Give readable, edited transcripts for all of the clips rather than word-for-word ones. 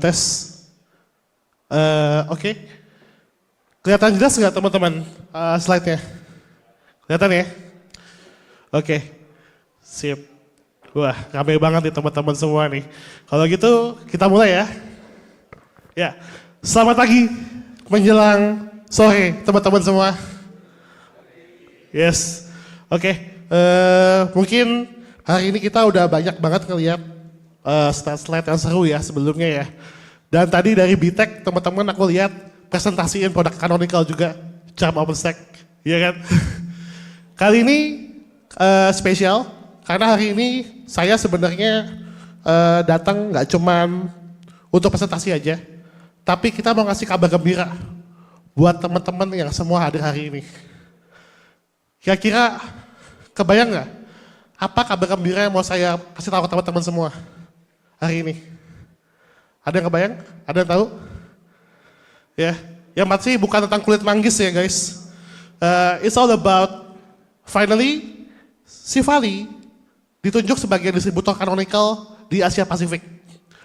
Tes. Oke. Kelihatan jelas nggak teman-teman slide-nya? Kelihatan ya? Oke. Sip. Wah, ramai banget nih teman-teman semua nih. Kalau gitu kita mulai ya. Ya, selamat pagi menjelang sore teman-teman semua. Yes. Oke. Mungkin hari ini kita udah banyak banget ngeliat slide-slide yang seru ya sebelumnya ya. Dan tadi dari BTech teman-teman aku lihat presentasiin produk Canonical juga, Charm OpenStack, iya kan? Kali ini spesial karena hari ini saya sebenarnya datang nggak cuman untuk presentasi aja, tapi kita mau ngasih kabar gembira buat teman-teman yang semua hadir hari ini. Kira-kira kebayang nggak apa kabar gembira yang mau saya kasih tahu ke teman-teman semua hari ini? Ada yang kebayang? Ada yang tahu? Ya, yang pasti bukan tentang kulit manggis ya guys. It's all about finally si Vali ditunjuk sebagai distributor Canonical di Asia Pasifik.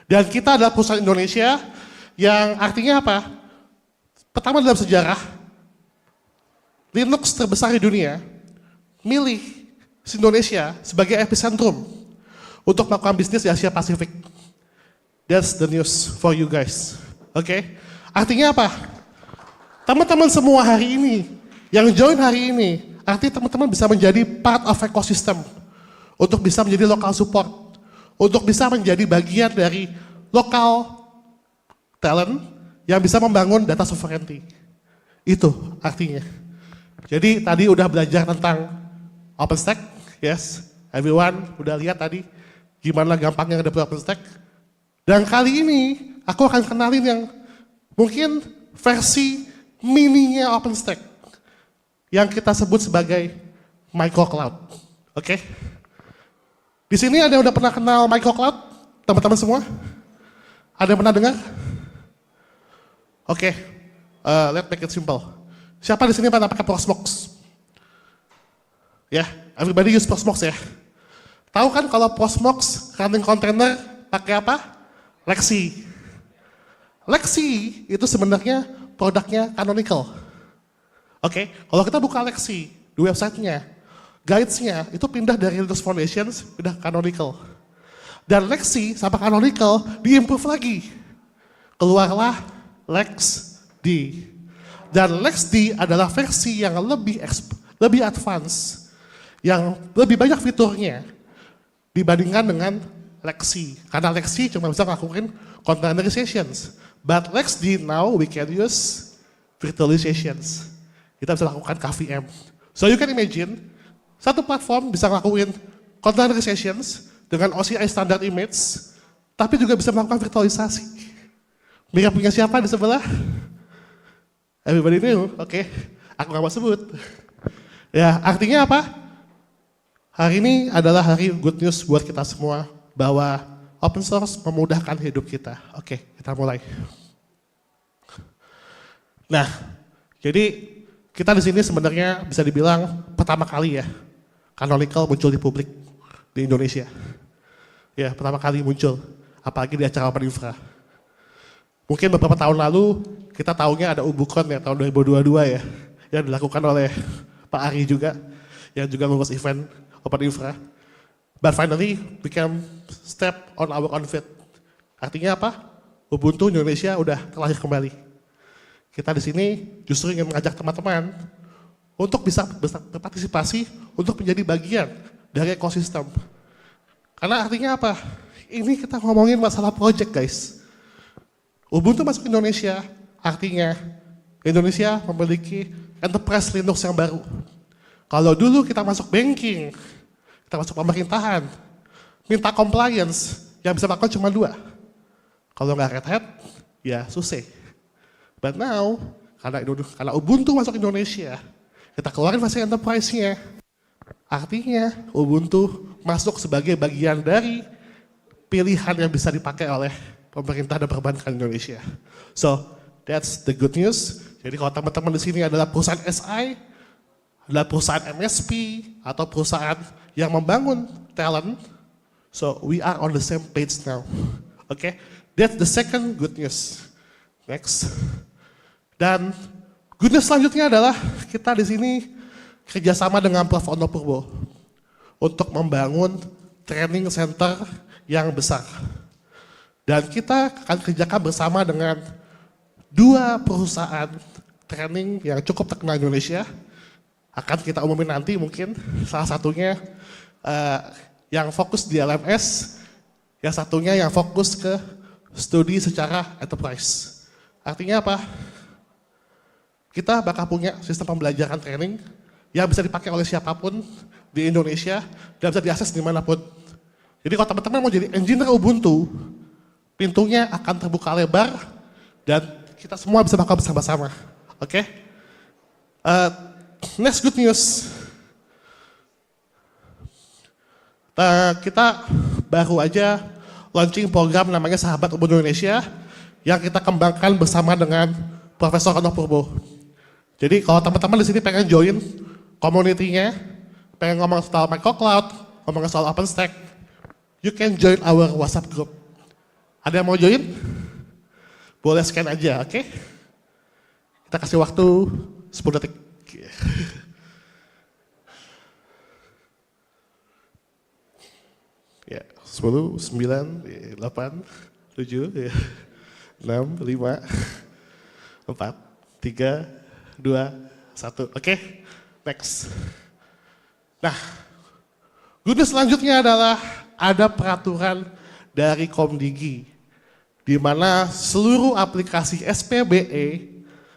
Dan kita adalah perusahaan Indonesia yang artinya apa? Pertama dalam sejarah, Linux terbesar di dunia milih Indonesia sebagai epicentrum untuk melakukan bisnis di Asia Pasifik. That's the news for you guys. Oke? Artinya apa? Teman-teman semua hari ini, yang join hari ini, artinya teman-teman bisa menjadi part of ecosystem untuk bisa menjadi local support, untuk bisa menjadi bagian dari local talent yang bisa membangun data sovereignty. Itu artinya. Jadi tadi udah belajar tentang OpenStack, yes, everyone udah lihat tadi gimana gampangnya deploy OpenStack. Dan kali ini aku akan kenalin yang mungkin versi mininya OpenStack yang kita sebut sebagai microcloud. Oke? Di sini ada yang udah pernah kenal microcloud? Teman-teman semua? Ada yang pernah dengar? Oke, let's make it simple. Siapa di sini pernah pakai Proxmox? Ya, everybody use Proxmox ya. Tahu kan kalau Proxmox running container pakai apa? Lexi. Lexi itu sebenarnya produknya Canonical. Oke, kalau kita buka Lexi di websitenya, guides-nya itu pindah dari Linux Foundations, pindah Canonical. Dan Lexi sama Canonical di-improve lagi. Keluarlah LexD. Dan LexD adalah versi yang lebih advance, yang lebih banyak fiturnya dibandingkan dengan Lexi. Karena Lexi cuma bisa ngelakuin containerizations. But LexD now we can use virtualizations. Kita bisa lakukan KVM. So you can imagine, satu platform bisa ngelakuin containerizations dengan OCI standard image, tapi juga bisa melakukan virtualisasi. Mirip punya siapa di sebelah? Everybody knew, oke. Aku gak mau sebut. Ya, artinya apa? Hari ini adalah hari good news buat kita semua, bahwa open source memudahkan hidup kita. Oke, kita mulai. Nah, jadi kita di sini sebenarnya bisa dibilang pertama kali ya Canonical muncul di publik di Indonesia. Ya, pertama kali muncul, apalagi di acara Open Infra. Mungkin beberapa tahun lalu kita tahunya ada Ubucon ya tahun 2022 ya, yang dilakukan oleh Pak Ari juga, yang juga ngurus event Open Infra. But finally, we can step on our own feet. Artinya apa? Ubuntu Indonesia udah terlahir kembali. Kita di sini justru ingin mengajak teman-teman untuk bisa berpartisipasi untuk menjadi bagian dari ekosistem. Karena artinya apa? Ini kita ngomongin masalah project guys. Ubuntu masuk Indonesia, artinya Indonesia memiliki enterprise Linux yang baru. Kalau dulu kita masuk banking, kita masuk pemerintahan, minta compliance, yang bisa melakukan cuma 2. Kalau nggak Red Hat, ya SUSE. But now, karena Ubuntu masuk Indonesia, kita keluarin versi enterprise-nya. Artinya Ubuntu masuk sebagai bagian dari pilihan yang bisa dipakai oleh pemerintah dan perbankan Indonesia. So, that's the good news. Jadi kalau teman-teman di sini adalah perusahaan SI, adalah perusahaan MSP, atau perusahaan yang membangun talent, so we are on the same page now. Oke, that's the second good news. Next. Dan good news selanjutnya adalah kita di sini kerjasama dengan Prof. Ono Purbo untuk membangun training center yang besar. Dan kita akan kerjakan bersama dengan 2 perusahaan training yang cukup terkenal di Indonesia. Akan kita umumin nanti mungkin, salah satunya yang fokus di LMS, yang satunya yang fokus ke studi secara enterprise. Artinya apa? Kita bakal punya sistem pembelajaran training yang bisa dipakai oleh siapapun di Indonesia dan bisa diakses dimanapun. Jadi kalau teman-teman mau jadi engineer Ubuntu, pintunya akan terbuka lebar dan kita semua bisa bakal bersama-sama. Oke? Next good news. Kita baru aja launching program namanya Sahabat Ubuntu Indonesia yang kita kembangkan bersama dengan Profesor Ono Purbo. Jadi kalau teman-teman di sini pengen join community-nya, pengen ngomong soal microcloud, ngomong soal OpenStack, you can join our WhatsApp group. Ada yang mau join? Boleh scan aja, oke? Kita kasih waktu 10 detik. Ya, 10, 9, 8, 7, 6, 5, 4, 3, 2, 1. Oke, next. Nah, good news selanjutnya adalah ada peraturan dari Komdigi di mana seluruh aplikasi SPBE,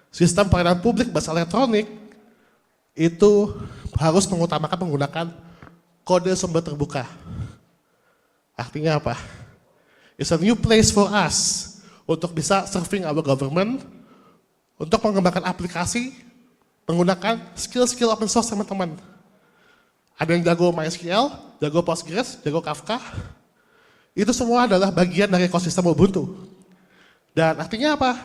sistem pelayanan publik bahasa elektronik, itu harus mengutamakan menggunakan kode sumber terbuka. Artinya apa? It's a new place for us untuk bisa serving our government, untuk mengembangkan aplikasi menggunakan skill-skill open source teman-teman. Ada yang jago MySQL, jago Postgres, jago Kafka. Itu semua adalah bagian dari ekosistem Ubuntu. Dan artinya apa?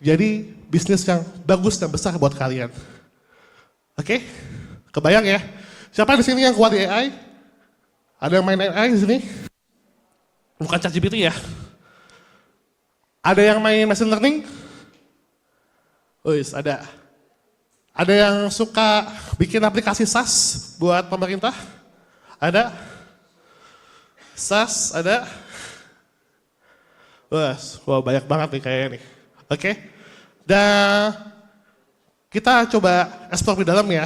Jadi bisnis yang bagus dan besar buat kalian. Oke? Kebayang ya? Siapa di sini yang kuat di AI? Ada yang main AI di sini? Bukan ChatGPT ya? Ada yang main machine learning? Wis, ada. Ada yang suka bikin aplikasi SaaS buat pemerintah? Ada? SaaS, ada? Wah, banyak banget nih kayaknya nih. Oke? Dan kita coba explore di dalam ya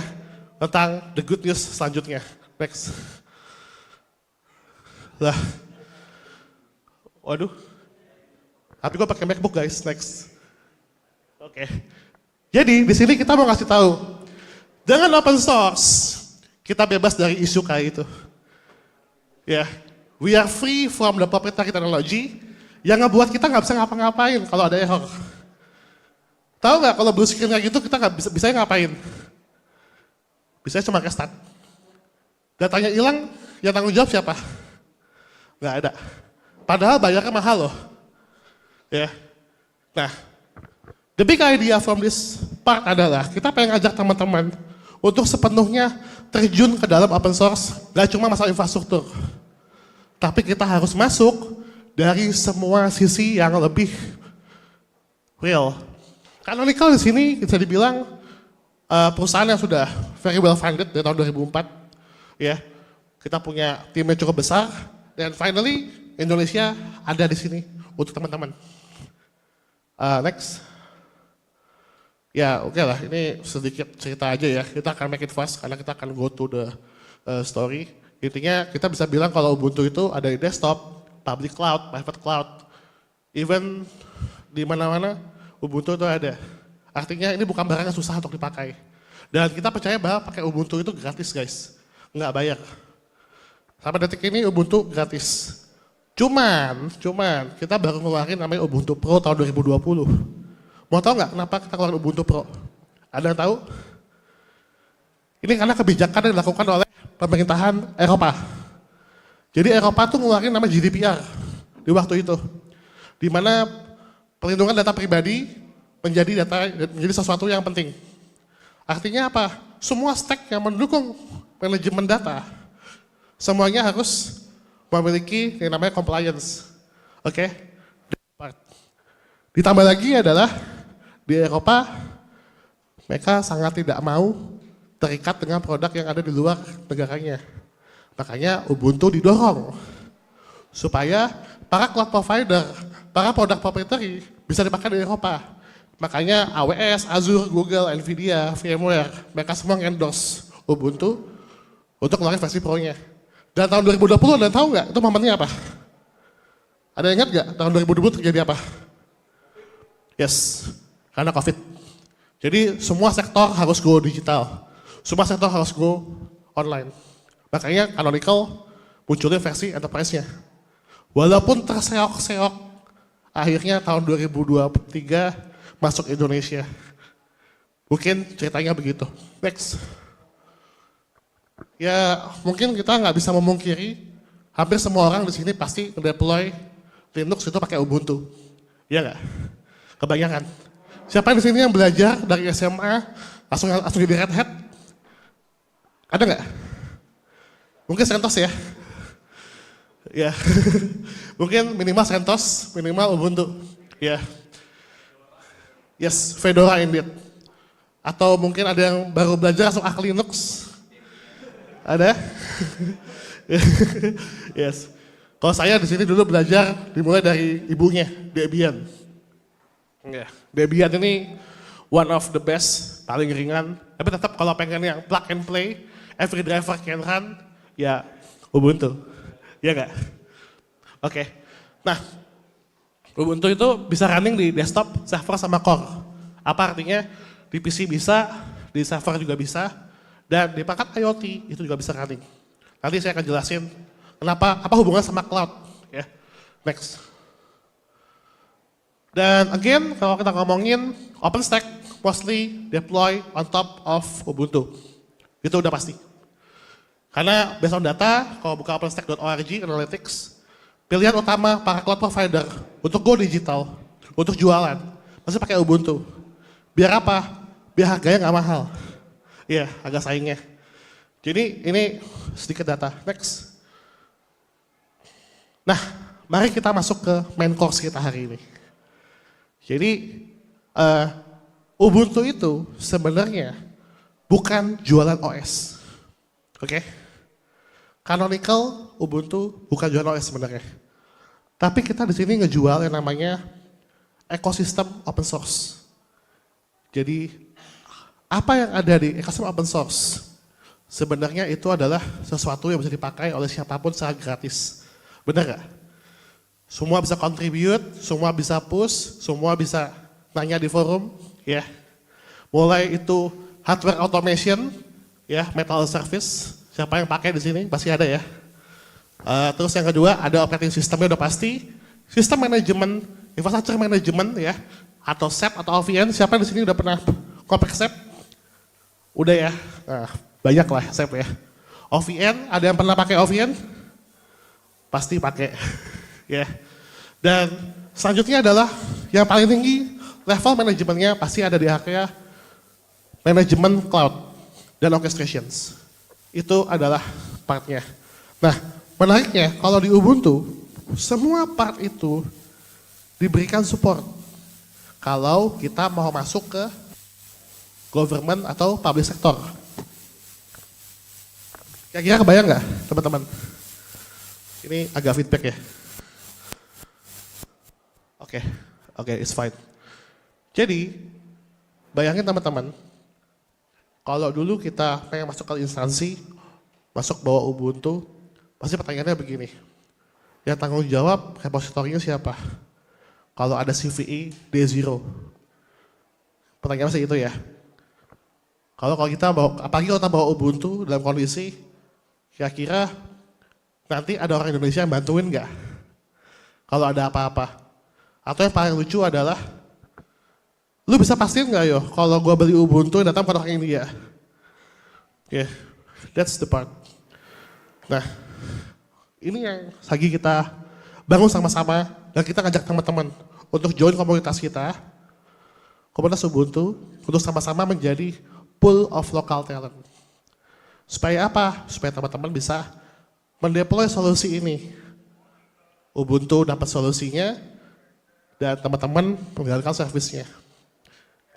tentang the good news selanjutnya. Next. Lah. Waduh. Tapi gue pakai MacBook guys, next. Oke. Jadi di sini kita mau kasih tahu, dengan open source kita bebas dari isu kayak itu. Ya, we are free from the proprietary technology yang ngebuat kita nggak bisa ngapa-ngapain kalau ada error. Tahu nggak kalau blue screen kayak gitu kita nggak bisa ngapain? Bisa cuma restart. Datanya hilang, yang tanggung jawab siapa? Nggak ada. Padahal bayarnya mahal loh. Ya. Nah, the big idea from this part adalah kita pengen ngajak teman-teman untuk sepenuhnya terjun ke dalam open source, gak cuma masalah infrastruktur. Tapi kita harus masuk dari semua sisi yang lebih real. Canonical di sini bisa dibilang perusahaan yang sudah very well funded dari tahun 2004. Ya, kita punya tim yang cukup besar dan finally Indonesia ada di sini untuk teman-teman. Next. Ya oke lah, ini sedikit cerita aja ya, kita akan make it fast karena kita akan go to the story. Intinya kita bisa bilang kalau Ubuntu itu ada di desktop, public cloud, private cloud, even di mana-mana Ubuntu itu ada. Artinya ini bukan barang yang susah untuk dipakai. Dan kita percaya bahwa pakai Ubuntu itu gratis guys, nggak bayar. Sampai detik ini Ubuntu gratis. Cuman kita baru ngeluarin namanya Ubuntu Pro tahun 2020. Mau tahu nggak kenapa kita keluarin Ubuntu Pro? Ada yang tahu? Ini karena kebijakan yang dilakukan oleh pemerintahan Eropa. Jadi Eropa tuh ngeluarin namanya GDPR di waktu itu. Di mana perlindungan data pribadi menjadi sesuatu yang penting. Artinya apa? Semua stack yang mendukung manajemen data, semuanya harus memiliki yang namanya compliance. Oke. Ditambah lagi adalah di Eropa mereka sangat tidak mau terikat dengan produk yang ada di luar negaranya. Makanya Ubuntu didorong supaya para cloud provider, para produk proprietary bisa dipakai di Eropa. Makanya AWS, Azure, Google, Nvidia, VMware, mereka semua endorse Ubuntu untuk keluarin versi Pro-nya. Dan tahun 2020 Anda tahu nggak itu momennya apa? Ada yang ingat nggak tahun 2020 terjadi apa? Yes, karena COVID. Jadi semua sektor harus go digital. Semua sektor harus go online. Makanya Canonical munculnya versi enterprise-nya. Walaupun terseok-seok, akhirnya tahun 2023 masuk Indonesia. Mungkin ceritanya begitu. Next. Ya mungkin kita nggak bisa memungkiri, hampir semua orang di sini pasti deploy Linux itu pakai Ubuntu. Iya nggak? Kebanyakan. Siapa di sini yang belajar dari SMA langsung jadi Red Hat? Ada nggak? Mungkin CentOS ya. Ya. Mungkin minimal CentOS, minimal Ubuntu. Ya. Yes, Fedora indeed. Atau mungkin ada yang baru belajar langsung Arch Linux. Ada? Yes. Kalau saya di sini dulu belajar dimulai dari ibunya, Debian. Ya, Debian ini one of the best, paling ringan. Tapi tetap kalau pengen yang plug and play, every driver can run, ya Ubuntu. Ya nggak? Oke. Nah, Ubuntu itu bisa running di desktop, server sama core. Apa artinya? Di PC bisa, di server juga bisa, dan di perangkat IoT itu juga bisa running. Nanti saya akan jelasin kenapa, apa hubungan sama cloud. Ya, next. Dan again, kalau kita ngomongin OpenStack, mostly deploy on top of Ubuntu. Itu udah pasti. Karena based on data, kalau buka openstack.org, analytics, pilihan utama para cloud provider untuk go digital, untuk jualan, pasti pakai Ubuntu. Biar apa? Biar harganya nggak mahal. Iya, agak saingnya. Jadi ini sedikit data. Next. Nah, mari kita masuk ke main course kita hari ini. Jadi Ubuntu itu sebenarnya bukan jualan OS. Oke? Canonical Ubuntu bukan jualan OS sebenarnya. Tapi kita di sini ngejual yang namanya ekosistem open source. Jadi apa yang ada di ekosistem open source sebenarnya itu adalah sesuatu yang bisa dipakai oleh siapapun secara gratis. Benar nggak? Semua bisa contribute, semua bisa push, semua bisa nanya di forum, ya. Mulai itu hardware automation, ya, metal service. Siapa yang pakai di sini pasti ada ya. Terus yang kedua ada operating systemnya udah pasti, sistem manajemen, infrastructure management, ya, atau SAP atau OVN. Siapa di sini udah pernah kompres SAP? Udah ya, nah, banyak lah SAP ya. OVN, ada yang pernah pakai OVN? Pasti pakai. Ya. Dan selanjutnya adalah yang paling tinggi level manajemennya pasti ada di area manajemen cloud dan orchestrations. Itu adalah partnya. Nah, menariknya kalau di Ubuntu semua part itu diberikan support. Kalau kita mau masuk ke government atau public sector. Kira-kira kebayang nggak teman-teman? Ini agak feedback ya. Oke, it's fine. Jadi, bayangin teman-teman, kalau dulu kita pengen masuk ke instansi, masuk bawa Ubuntu, pasti pertanyaannya begini, yang tanggung jawab repositorinya siapa? Kalau ada CVE, D0. Pertanyaannya sih itu ya. Kalau kita bawa, apalagi kalau kita bawa Ubuntu dalam kondisi, kira-kira nanti ada orang Indonesia yang bantuin nggak? Kalau ada apa-apa. Atau yang paling lucu adalah, lu bisa pastiin nggak yo, kalau gua beli Ubuntu yang datang pada orang India? Yeah, that's the part. Nah, ini yang lagi kita bangun sama-sama dan kita ngajak teman-teman untuk join komunitas kita, komunitas Ubuntu, untuk sama-sama menjadi pool of local talent. Supaya apa? Supaya teman-teman bisa mendeploy solusi ini Ubuntu dapat solusinya, dan teman-teman menjalankan servisnya.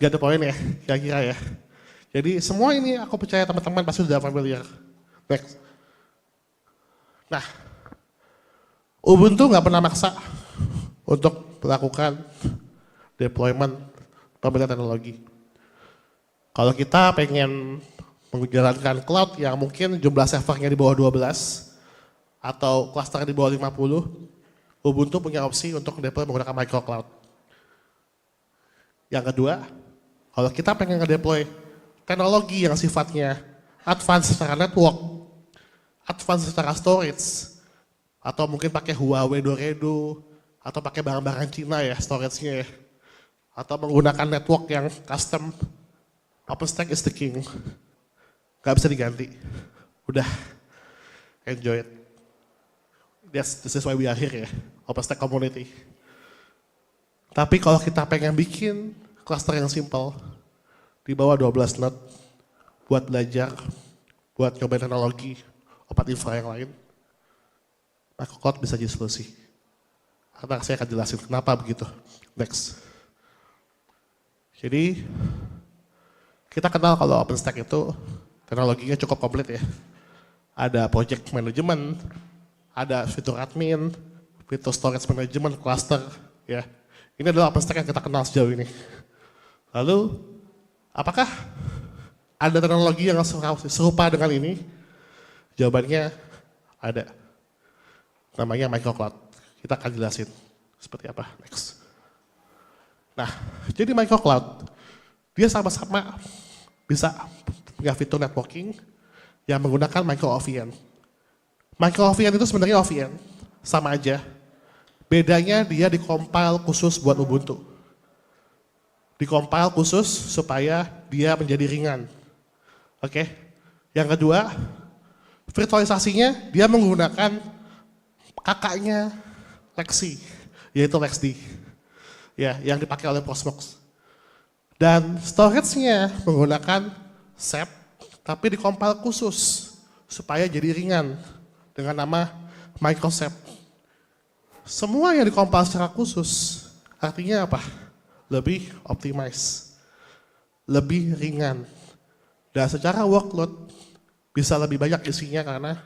Gak ada poin ya, kira-kira ya. Jadi semua ini aku percaya teman-teman pasti sudah familiar. Next. Nah, Ubuntu nggak pernah maksa untuk melakukan deployment pemilihan teknologi. Kalau kita pengen menjalankan cloud yang mungkin jumlah servernya di bawah 12 atau cluster di bawah 50, Ubuntu punya opsi untuk deploy menggunakan microcloud. Yang kedua, kalau kita pengen ngedeploy teknologi yang sifatnya advance secara network, advance secara storage, atau mungkin pakai Huawei Doredo, atau pakai barang-barang Cina ya storage-nya ya, atau menggunakan network yang custom, OpenStack is the king. Gak bisa diganti. Udah, enjoy it. This is why we are here ya, OpenStack community. Tapi kalau kita pengen bikin cluster yang simple, di bawah 12 node, buat belajar, buat nyobain teknologi, opat infra yang lain, microcloud bisa jadi solusi. Karena saya akan jelasin kenapa begitu. Next. Jadi, kita kenal kalau OpenStack itu teknologinya cukup komplit ya. Ada project management, ada fitur admin, fitur storage management, cluster, ya. Ini adalah OpenStack yang kita kenal sejauh ini. Lalu, apakah ada teknologi yang serupa dengan ini? Jawabannya ada. Namanya microcloud. Kita akan jelasin seperti apa. Next. Nah, jadi microcloud, dia sama-sama bisa punya fitur networking yang menggunakan micro OVN. Micro OVN itu sebenarnya OVN, sama aja. Bedanya dia dikompil khusus buat Ubuntu. Dikompil khusus supaya dia menjadi ringan. Oke. Yang kedua, virtualisasinya dia menggunakan kakaknya Lexi, yaitu LexD. Ya, yang dipakai oleh Proxmox. Dan storage-nya menggunakan SEP, tapi dikompil khusus supaya jadi ringan dengan nama Microsep. Semua yang dikompil secara khusus artinya apa? Lebih optimize, lebih ringan. Dan secara workload bisa lebih banyak isinya karena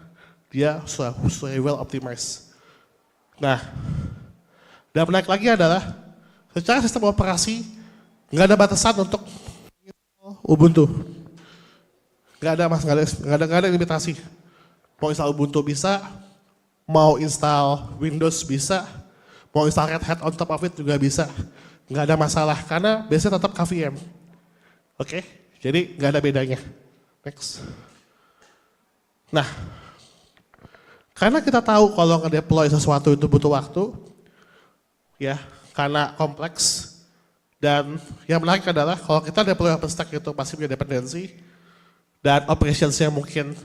dia sudah well optimized. Nah, dan menarik lagi adalah secara sistem operasi nggak ada batasan untuk Ubuntu. Nggak ada limitasi. Mau install Ubuntu bisa, mau install Windows bisa, mau install Red Hat on top of it juga bisa. Nggak ada masalah karena biasanya tetap KVM. Oke, jadi nggak ada bedanya. Next. Nah, karena kita tahu kalau nge-deploy sesuatu itu butuh waktu, ya, karena kompleks, dan yang menarik adalah kalau kita deploy OpenStack itu pasti punya dependensi, dan operations-nya mungkin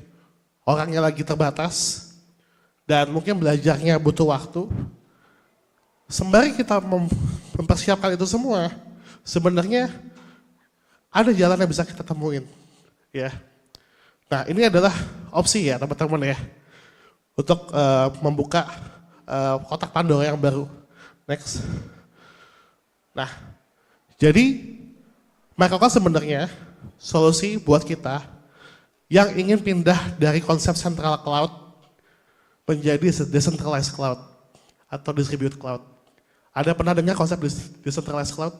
orangnya lagi terbatas, dan mungkin belajarnya butuh waktu. Sembari kita mempersiapkan itu semua, sebenarnya ada jalan yang bisa kita temuin. Ya. Nah, ini adalah opsi ya teman-teman ya, untuk membuka kotak Pandora yang baru. Next. Nah, jadi microcloud sebenarnya solusi buat kita yang ingin pindah dari konsep central cloud menjadi decentralized cloud atau distributed cloud. Ada pernah dengar konsep decentralized cloud?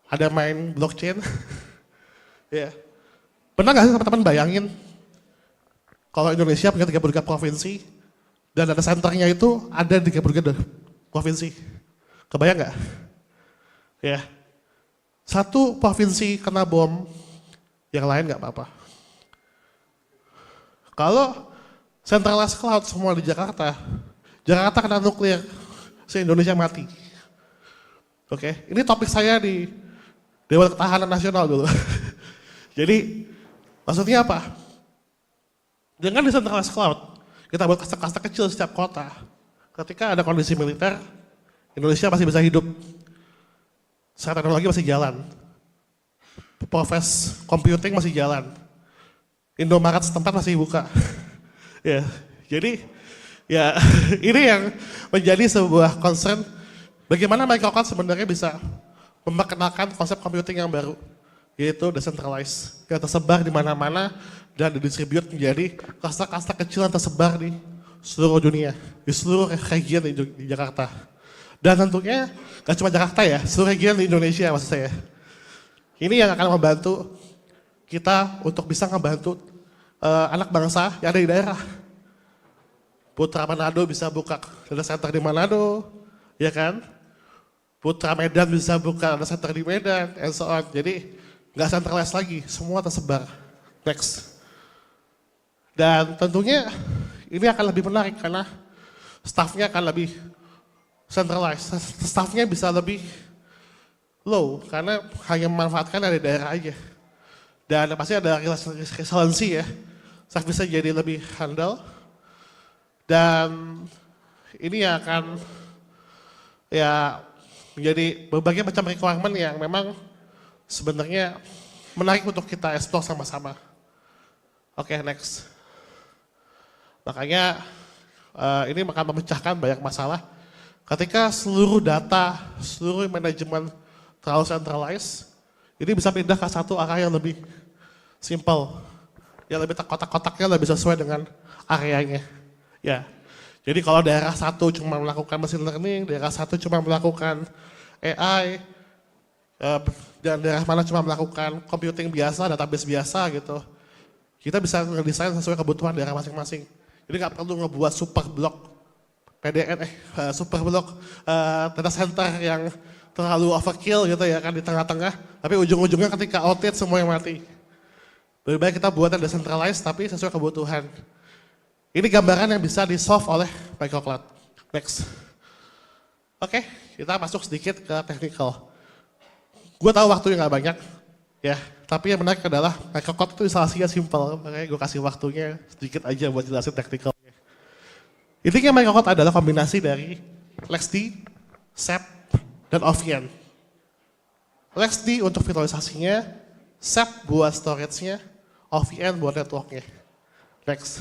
Ada main blockchain? Ya. Pernah nggak sih teman-teman bayangin kalau Indonesia punya 33 provinsi dan data centernya itu ada di 33 provinsi? Kebayang nggak? Ya. Satu provinsi kena bom, yang lain nggak apa-apa. Kalau centralized cloud semua di Jakarta, Jakarta kena nuklir, se-Indonesia mati. Oke, ini topik saya di Dewan Ketahanan Nasional dulu. Jadi, maksudnya apa? Dengan decentralized cloud, kita buat kasta-kasta kecil setiap kota. Ketika ada kondisi militer, Indonesia masih bisa hidup. Secara teknologi masih jalan. Proses computing masih jalan. Indomaret setempat masih buka. Ya, jadi Ya, ini yang menjadi sebuah concern bagaimana microcloud sebenarnya bisa memperkenalkan konsep computing yang baru, yaitu decentralized, yang tersebar di mana-mana dan didistribute menjadi cluster-cluster kecil yang tersebar di seluruh dunia, di seluruh region di Jakarta. Dan tentunya gak cuma Jakarta ya, seluruh region di Indonesia maksud saya. Ini yang akan membantu kita untuk bisa membantu anak bangsa yang ada di daerah. Putra Manado bisa buka data center di Manado, ya kan? Putra Medan bisa buka data center di Medan, and so on. Jadi nggak centralized lagi, semua tersebar. Next. Dan tentunya ini akan lebih menarik karena staffnya akan lebih centralized. Staffnya bisa lebih low karena hanya memanfaatkan dari daerah aja. Dan pasti ada resiliency ya, staff bisa jadi lebih handal. Dan ini akan ya menjadi berbagai macam requirement yang memang sebenarnya menarik untuk kita explore sama-sama. Oke, next. Makanya ini akan memecahkan banyak masalah. Ketika seluruh data, seluruh manajemen terlalu centralized, ini bisa pindah ke satu arah yang lebih simple, yang lebih kotak-kotaknya lebih sesuai dengan areanya. Ya, jadi kalau daerah satu cuma melakukan machine learning, daerah satu cuma melakukan AI, dan daerah mana cuma melakukan computing biasa, database biasa gitu, kita bisa ngedesain sesuai kebutuhan daerah masing-masing. Jadi nggak perlu ngebuat super block super block data center yang terlalu overkill gitu ya kan di tengah-tengah, tapi ujung-ujungnya ketika outage semuanya mati. Lebih baik kita buat yang decentralized tapi sesuai kebutuhan. Ini gambaran yang bisa di-solve oleh microcloud. Next. Oke, kita masuk sedikit ke technical. Gue tahu waktunya nggak banyak, ya. Tapi yang menarik adalah microcloud itu instalasinya simple, makanya gue kasih waktunya sedikit aja buat jelasin technical. Intinya microcloud adalah kombinasi dari LXD, SAP, dan OVN. LXD untuk virtualisasinya, SAP buat storage-nya, OVN buat network-nya. Next.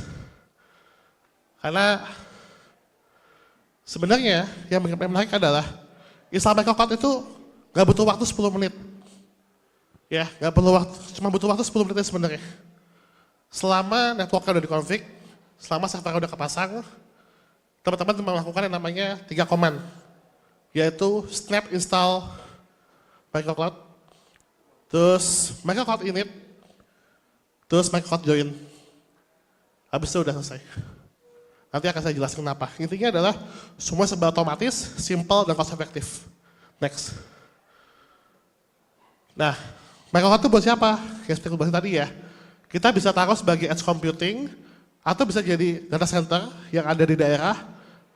Karena sebenarnya yang menarik adalah install microcloud itu nggak butuh waktu 10 menit. Ya, nggak perlu waktu, cuma butuh waktu 10 menit sebenarnya. Selama networknya udah dikonfig, selama server udah kepasang, teman-teman melakukan yang namanya 3 command, yaitu snap install microcloud, terus microcloud init, terus microcloud join. Habis itu udah selesai. Nanti akan saya jelaskan kenapa. Intinya adalah semua serba otomatis, simple, dan cost efektif. Next. Nah, microcloud itu buat siapa? Kayak seperti bahas tadi ya. Kita bisa taruh sebagai edge computing, atau bisa jadi data center yang ada di daerah,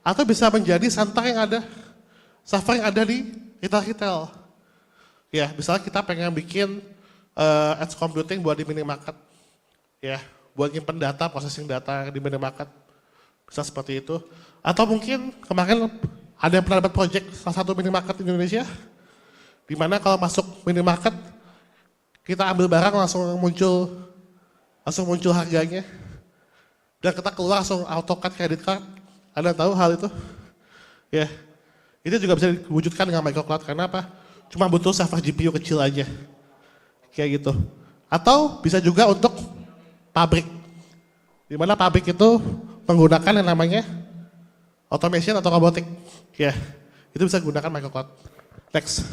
atau bisa menjadi center yang ada, server yang ada di retail. Ya, misalnya kita pengen bikin edge computing buat di minimarket. Ya, buat nyimpen data, processing data di minimarket. Bisa seperti itu. Atau mungkin kemarin ada yang pernah dapat project salah satu minimarket di Indonesia, di mana kalau masuk minimarket, kita ambil barang langsung muncul harganya, dan kita keluar langsung AutoCAD credit card. Ada yang tahu hal itu? Ya, itu juga bisa diwujudkan dengan microcloud. Karena apa? Cuma butuh server GPU kecil aja, kayak gitu. Atau bisa juga untuk pabrik, di mana pabrik itu menggunakan yang namanya automation atau robotik. Ya, itu bisa gunakan microcloud. Next.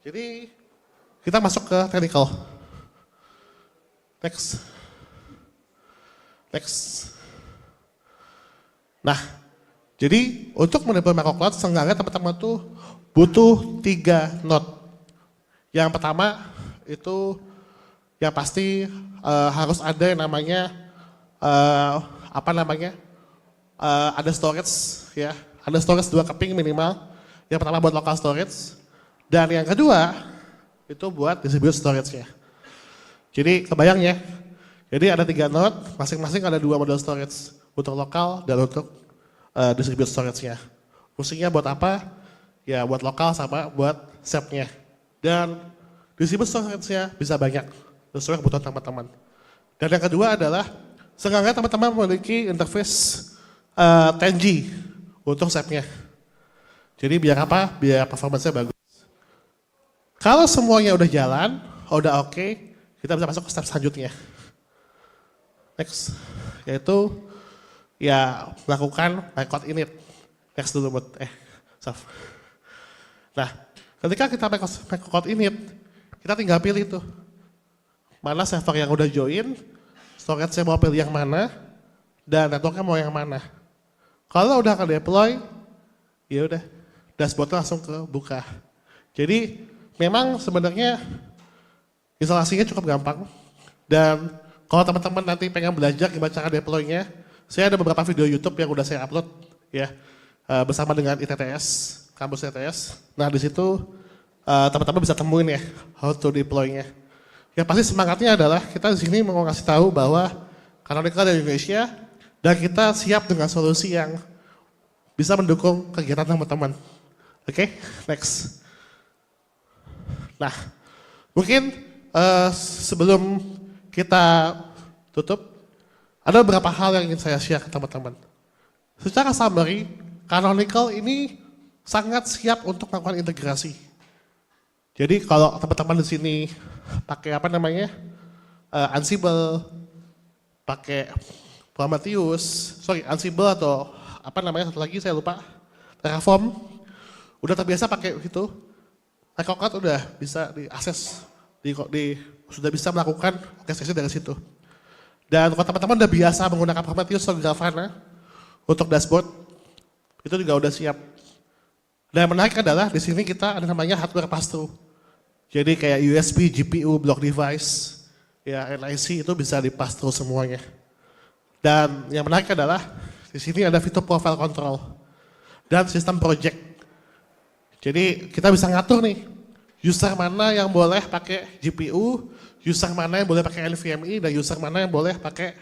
Jadi kita masuk ke technical. Next. Nah, jadi untuk mendeploy microcloud seenggaknya teman-teman tuh butuh 3 node. Yang pertama itu yang pasti harus ada yang namanya ada storage ya, ada storage 2 keping minimal. Yang pertama buat local storage, dan yang kedua itu buat distributed storage-nya. Jadi kebayang ya, jadi ada 3 node, masing-masing ada 2 model storage, untuk lokal dan untuk distributed storage-nya. Fungsinya buat apa? Ya buat lokal sama buat SAP-nya. Dan distributed storage-nya bisa banyak, sesuai kebutuhan teman-teman. Dan yang kedua adalah seenggaknya teman-teman memiliki interface 10G untuk SAP-nya. Jadi biar apa? Biar performance-nya bagus. Kalau semuanya udah jalan, udah oke, kita bisa masuk ke step selanjutnya. Next, yaitu ya melakukan record init. Next dulu, Saf. Nah, ketika kita record init, kita tinggal pilih tuh. Mana server yang udah join, storage saya mau pilih yang mana, dan networknya mau yang mana. Kalau udah ke deploy, ya udah, dashboardnya langsung kebuka. Jadi memang sebenarnya instalasinya cukup gampang. Dan kalau teman-teman nanti pengen belajar gimana cara deploy-nya, saya ada beberapa video YouTube yang udah saya upload ya bersama dengan ITTS, kampus ITTS. Nah di situ teman-teman bisa temuin ya how to deploy-nya. Ya pasti semangatnya adalah kita di sini mau ngasih tahu bahwa Canonical dari Indonesia dan kita siap dengan solusi yang bisa mendukung kegiatan teman-teman. Oke, next. Nah, mungkin sebelum kita tutup, ada beberapa hal yang ingin saya share ke teman-teman. Secara summary, Canonical ini sangat siap untuk melakukan integrasi. Jadi kalau teman-teman di sini pakai apa namanya, Ansible, pakai Prometheus, Ansible atau apa namanya satu lagi saya lupa, Terraform, udah terbiasa pakai itu, Recocad udah bisa diakses, sudah bisa melakukan orkestrasi dari situ. Dan kalau teman-teman udah biasa menggunakan Prometheus atau Grafana untuk dashboard, itu juga udah siap. Dan yang menarik adalah di sini kita ada namanya hardware pass-through. Jadi kayak USB, GPU, block device, ya NIC itu bisa di-pass through semuanya. Dan yang menarik adalah di sini ada fitur profile control dan sistem project. Jadi kita bisa ngatur nih, user mana yang boleh pakai GPU, user mana yang boleh pakai NVMe, dan user mana yang boleh pakai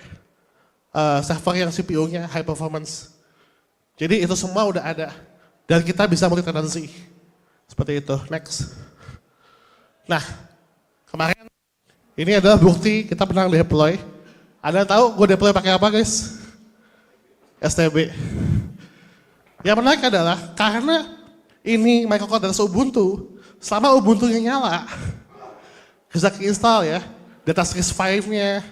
server yang CPU-nya high performance. Jadi itu semua udah ada dan kita bisa multi tenancy. Seperti itu. Next. Nah, kemarin ini adalah bukti kita pernah deploy. Ada yang tahu gue deploy pakai apa guys? STB. Yang menarik adalah karena ini microcode dan Ubuntu, selama Ubuntu-nya nyala, bisa install ya, di atas RISC-V-nya,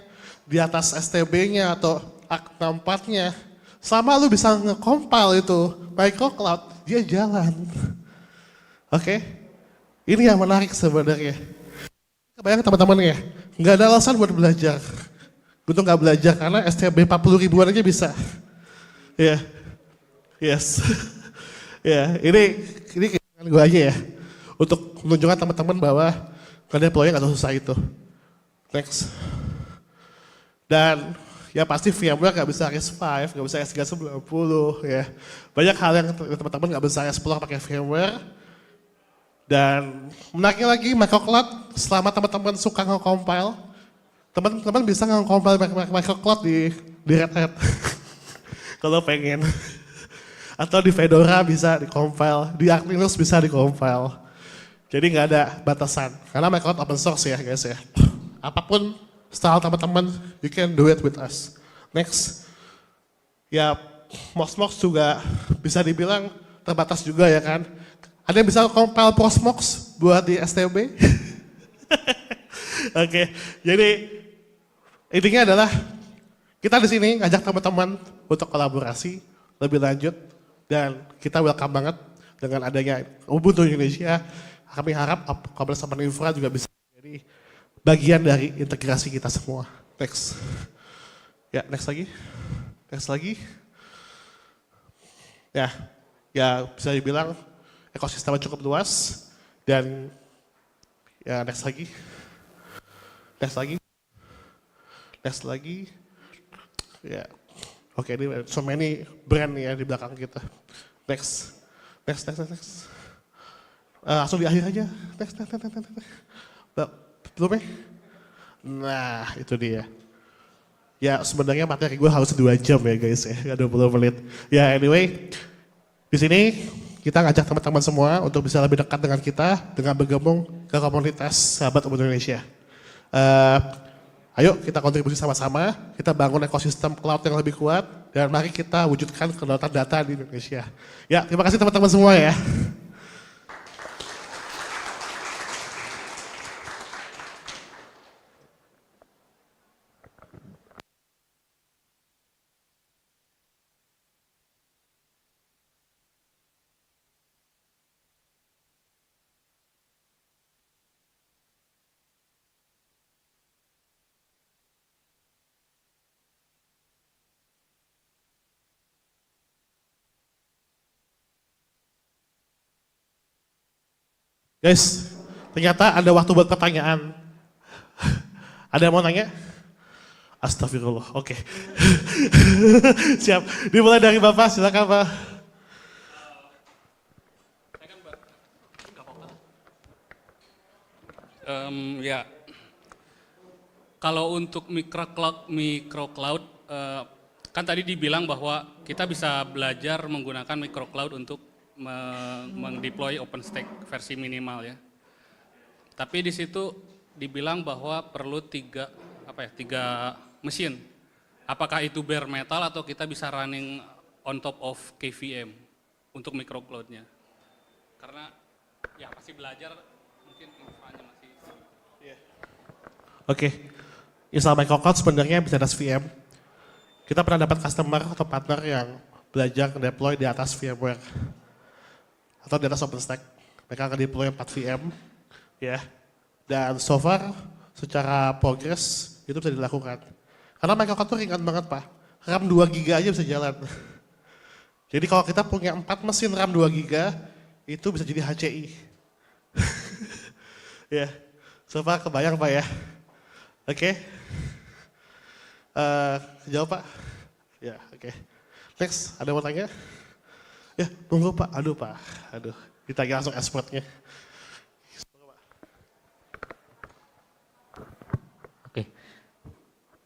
di atas STB-nya atau ARC64-nya, selama lu bisa nge-compile itu microcloud, dia jalan. Oke? Ini yang menarik sebenarnya. Kebayang teman-teman ya, nggak ada alasan buat belajar. Gue tuh nggak belajar karena STB 40 ribuan aja bisa. Ya, yes. Ya, ini keinginan gue aja ya. Untuk menunjukkan teman-teman bahwa ngedeploy nggak susah itu. Next. Dan ya pasti VMware nggak bisa RISC-V, nggak bisa S390 ya. Banyak hal yang teman-teman nggak bisa explore pakai VMware. Dan menariknya lagi microcloud, selama teman-teman suka nge-compile, teman-teman bisa nge-compile microcloud di Red Hat. Kalau pengen. Atau di Fedora bisa di-compile, di Arch Linux bisa di-compile. Jadi nggak ada batasan, karena microcloud open source ya guys ya. Apapun style teman-teman, you can do it with us. Next. Ya, Moxmox juga bisa dibilang terbatas juga ya kan. Ada yang bisa compile Proxmox buat di STB? Oke, jadi intinya adalah kita di sini ngajak teman-teman untuk kolaborasi lebih lanjut dan kita welcome banget dengan adanya Ubuntu Indonesia. Kami harap Komunitas Open Infra juga bisa menjadi bagian dari integrasi kita semua. Next. Ya, next lagi. Next lagi. Ya bisa dibilang ekosistemnya cukup luas dan ya next lagi. Ya, oke ini so many brand ya di belakang kita. Next. Langsung di akhir aja. Next. Belum ya? Nah itu dia. Ya sebenarnya materi gue harus 2 jam ya guys ya, 20 menit. Ya anyway, di sini kita ngajak teman-teman semua untuk bisa lebih dekat dengan kita dengan bergabung ke komunitas Sahabat Ubuntu Indonesia. Ayo kita kontribusi sama-sama, kita bangun ekosistem cloud yang lebih kuat dan mari kita wujudkan kedaulatan data di Indonesia. Ya, terima kasih teman-teman semua ya. Guys, ternyata ada waktu buat pertanyaan. Ada yang mau nanya? Astagfirullah, oke. Siap, dimulai dari Bapak, silakan Pak. Ya, kalau untuk micro cloud, kan tadi dibilang bahwa kita bisa belajar menggunakan micro cloud untuk mendeploy OpenStack versi minimal ya. Tapi di situ dibilang bahwa perlu tiga mesin. Apakah itu bare metal atau kita bisa running on top of KVM untuk micro cloud-nya? Karena ya masih belajar, mungkin infanya masih. Oke, install microcloud sebenarnya bisa atas VM. Kita pernah dapat customer atau partner yang belajar deploy di atas VMware atau di atas OpenStack. Mereka akan deploy 4 VM, ya. Dan so far, secara progress itu bisa dilakukan. Karena microcloud itu ringan banget Pak. RAM 2 GB aja bisa jalan. Jadi kalau kita punya 4 mesin RAM 2 GB, itu bisa jadi HCI. Ya, so far kebayang Pak ya. Oke. Jawab Pak? Ya, oke. Next, ada yang mau tanya? Ya, tunggu Pak. Aduh Pak, aduh. Ditanya langsung expertnya. Oke.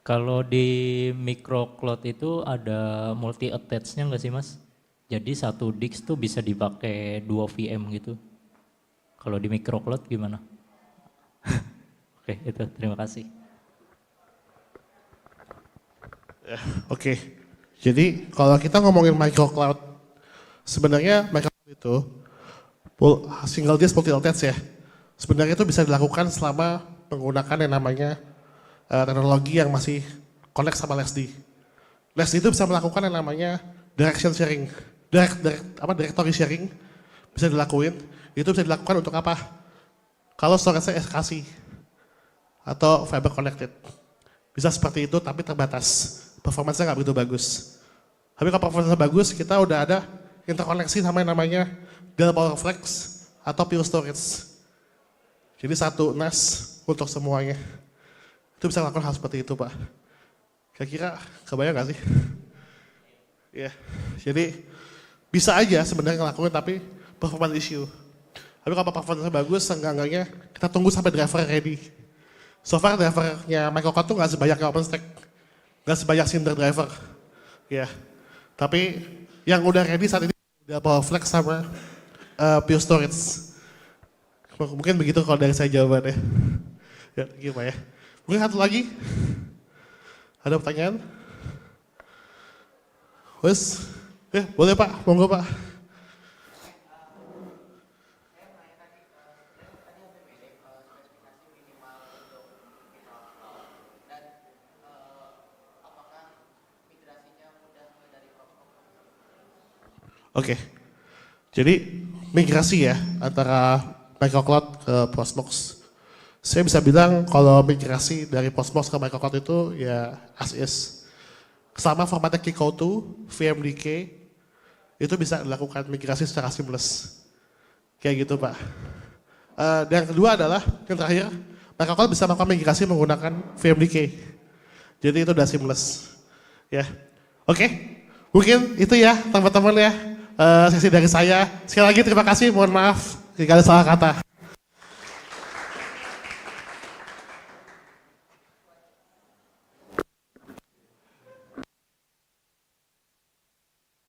Kalau di micro cloud itu ada multi attach-nya nggak sih Mas? Jadi satu disk tuh bisa dipakai 2 VM gitu. Kalau di micro cloud gimana? Oke, itu terima kasih. Ya, oke. Jadi kalau kita ngomongin micro cloud, sebenarnya micro cloud itu single disk multi attach ya. Sebenarnya itu bisa dilakukan selama menggunakan yang namanya teknologi yang masih connect sama LSD. LSD itu bisa melakukan yang namanya direction sharing, directory sharing bisa dilakuin. Itu bisa dilakukan untuk apa? Kalau storage-nya SKC atau fiber connected. Bisa seperti itu tapi terbatas. Performance-nya nggak begitu bagus. Tapi kalau performance-nya bagus, kita udah ada interkoneksi sama yang namanya Dell PowerFlex atau Pure Storage. Jadi satu NAS untuk semuanya. Itu bisa lakukan hal seperti itu Pak. Kira-kira kebayang nggak sih? Ya, jadi bisa aja sebenarnya ngelakuin tapi performance issue. Tapi kalau performance-nya bagus, seenggak-enggaknya kita tunggu sampai driver ready. So far drivernya microcloud tuh nggak sebanyak OpenStack. Nggak sebanyak Cinder driver. Ya, tapi yang udah ready saat ini udah PowerFlex sama Pure Storage. Mungkin begitu kalau dari saya jawabannya. Ya, gimana ya? Mungkin satu lagi. Ada pertanyaan? Wes, ya boleh Pak, monggo Pak. Oke, jadi migrasi ya antara microcloud ke Proxmox. Saya bisa bilang kalau migrasi dari Proxmox ke microcloud itu ya as is. Selama formatnya Kiko2, VMDK, itu bisa dilakukan migrasi secara seamless. Kayak gitu Pak. Dan yang kedua adalah, yang terakhir, microcloud bisa melakukan migrasi menggunakan VMDK. Jadi itu udah seamless. Ya, oke. Mungkin itu ya teman-teman ya. Sesi dari saya. Sekali lagi terima kasih, mohon maaf jika ada salah kata.